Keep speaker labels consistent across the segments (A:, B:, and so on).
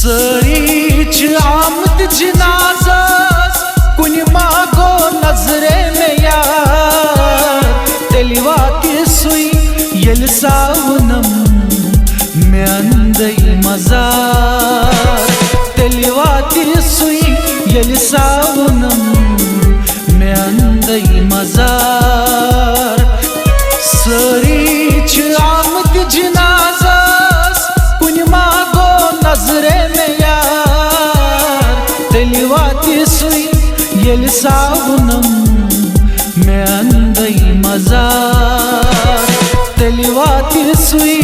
A: सरीच आमद जनाज़स कुन मागो नजरे में यार तेलिवा की सुई यल सावनम में अंदई मजार तेलिवा की सुई यल सावनम में अंदई मजार सरीच आमद जनाज़स कुन मागो नजरे में यार तेलिवा की सुई यल सावनम में अंदई मजार तेलिवा की सुई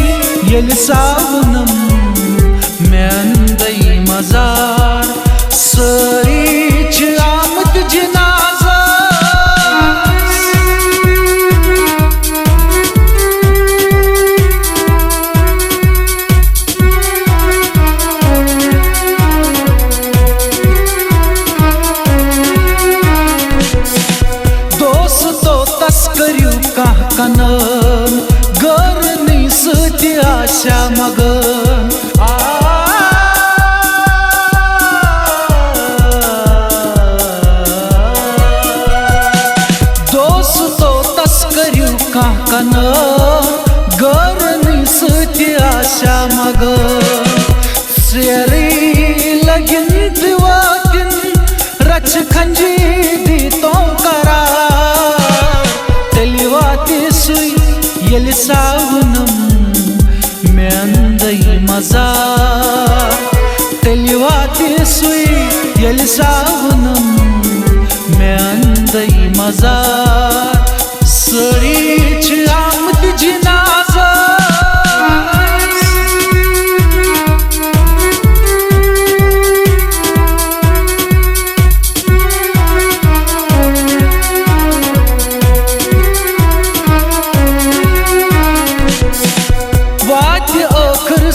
A: यल सावनम में अंदई मजार सरीच आमद जनाज़स तस्करियों का कनन गरनी सत्य आशा मगन दोस्तों तस्करियों का कनन गरनी सत्य आशा मगन सेरी लगिन दिवाकिन रच खंजी दी तो करा यल सावनम में अंदई मजार तेलिवा की सुई यल सावनम में अंदई मजार सरीच आमद जनाज़स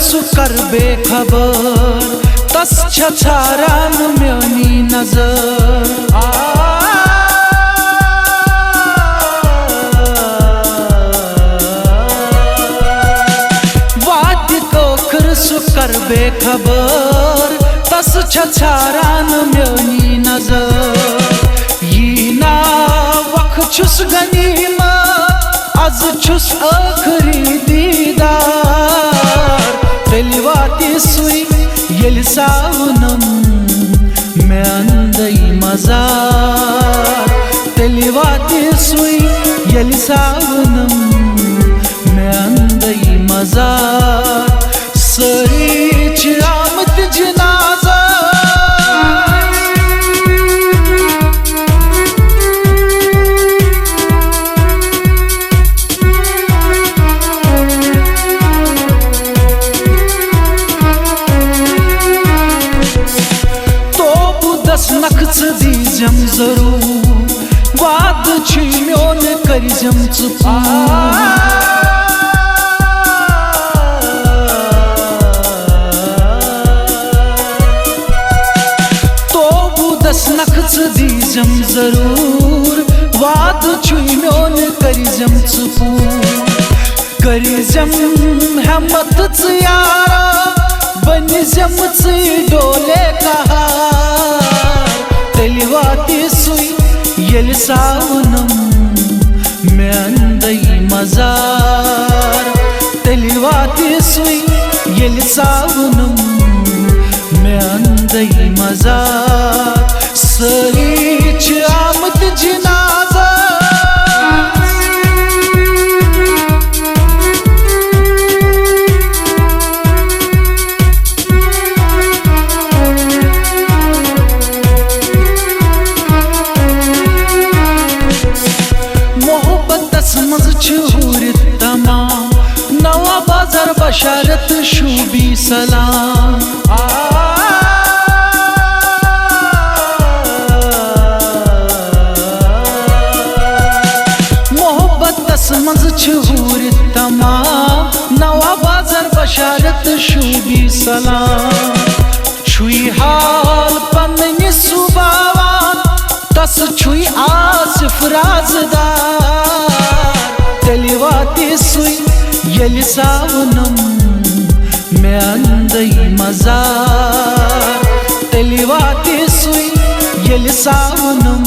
A: सुकर बेखबर तस छछारान म्योनी नजर वाद्य कोखर सुकर बेखबर तस छछारान म्योनी नजर ये ना वख छुस गनीमा आज छुस आखरी दीदार तेलिवा की सुई यल सावनम में अंदई मजार तेलिवा की सुई यल सावनम में अंदई मजार सरीच आमद जनाज़स नखच दीजम जरूर वाद छी म्योन करिजम चुपू तो बुदस नखच दीजम जरूर वाद छी म्योन करिजम चुपू करिजम हमत यारा बनिजम डोले कहा तेलिवा की सुई यल सावनम में अंदई मजार तेलिवा की सुई यल सावनम में अंदई मजार सरीच आमद जनाज़स तमाम नवा बाजार बशारत शूबी सलाम मोहब्बत समझ छूर तमाम नवा बाजार बशारत शूबी सलाम छुई हाल पन्नी सुबावान तस छुई आसिफ राजदार तेलिवा की सुई यल सावनम मैं अंदई मजार तेलिवाती सुई येल सावनम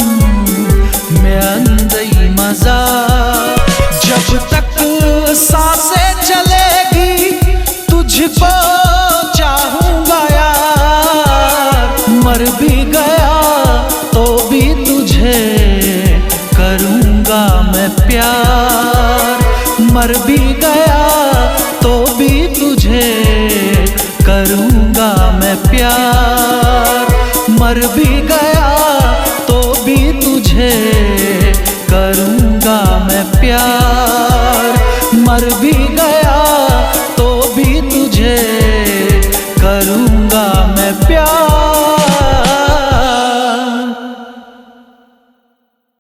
A: मैं अंदई मजार। जब तक सांसें चलेगी तुझको चाहूंगा यार, मर भी गया तो भी तुझे करूंगा मैं प्यार, मर भी गया तो भी तुझे करूंगा मैं प्यार, मर भी गया तो भी तुझे करूंगा मैं प्यार, मर भी